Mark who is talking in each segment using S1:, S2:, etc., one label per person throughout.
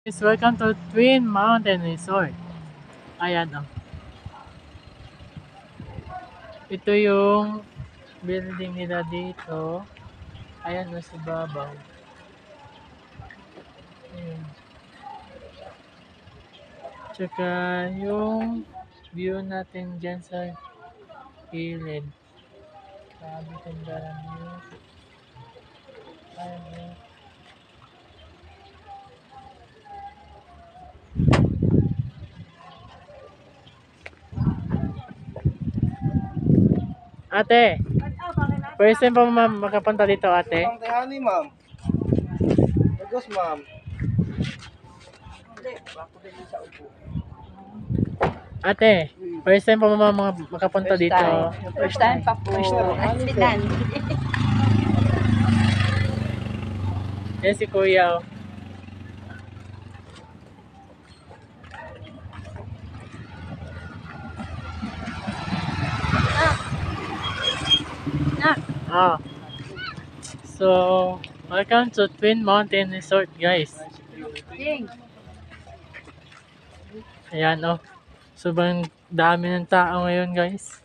S1: Welcome to Twin Mountain Resort. Ayan oh. Ito yung building nila dito. Ayan oh, sa babaw. Ayan. Tsaka yung view natin dyan sa gilid. Grabe ganda ng view. Ayan oh. Ate, first time pa ma'am makapunta dito ate?
S2: Ang tihani, ma'am. Bagos, ma'am.
S1: Ate, first time pa ma'am makapunta dito?
S3: First time pa po. Accident.
S1: Yan si kuya oh. Ah. So, welcome to Twin Mountain Resort, guys. Ayan, oh. Sobrang dami ng tao ngayon, guys.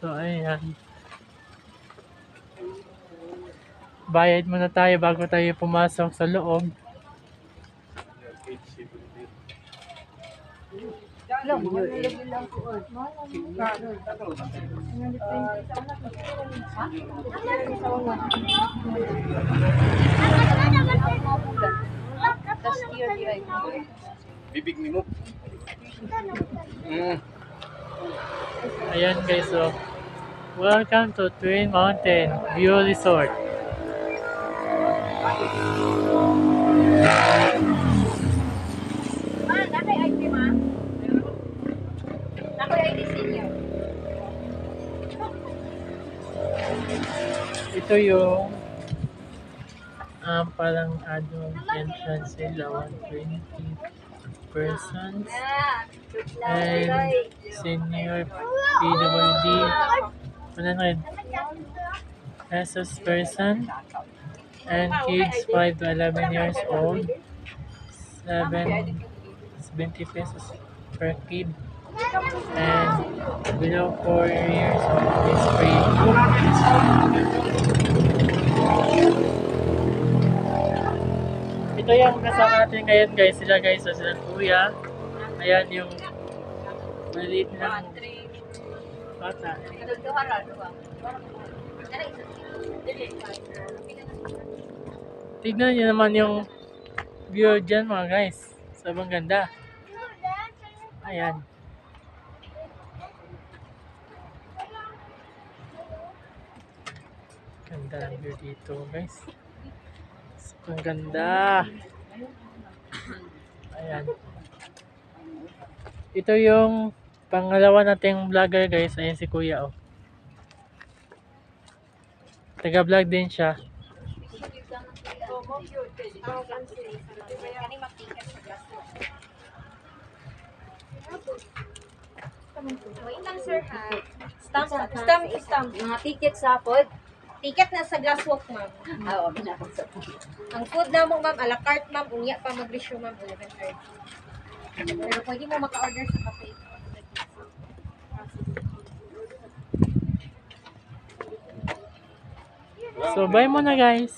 S1: So, ayan. Bayad muna tayo bago tayo pumasok sa loob.
S2: Bibig ni mo.
S1: Ayan, guys, so welcome to Twin Mountain View Resort. Ito yung parang adult entrance nila, 120 persons, and senior PWD 100 pesos person, and kids 5 to 11 years old 70 pesos per kid, and below 4 years old is free. Ito yung kasama natin ngayon, guys. Sila, guys, so sila kuya. Ayan yung maliit na bata. Tignan nyo naman yung view dyan, mga guys. Sobrang ganda. Ayan. Ganda ng view dito, guys. Sobrang ganda. Ayan. Ito yung pangalawa nating vlogger, guys. Ayan si kuya, oh. Taga-vlog din siya.
S3: Wait lang, sir, ha? Stamp. Mga ticket sa pod. Ticket na sa glasswalk, ma'am. Oo, binapagsa po. Ang food na mo, ma'am, a la carte, ma'am, unya pa mag-ratio, ma'am, 11:30. Pero pwede mo maka-order sa cafe.
S1: So, bye muna, guys.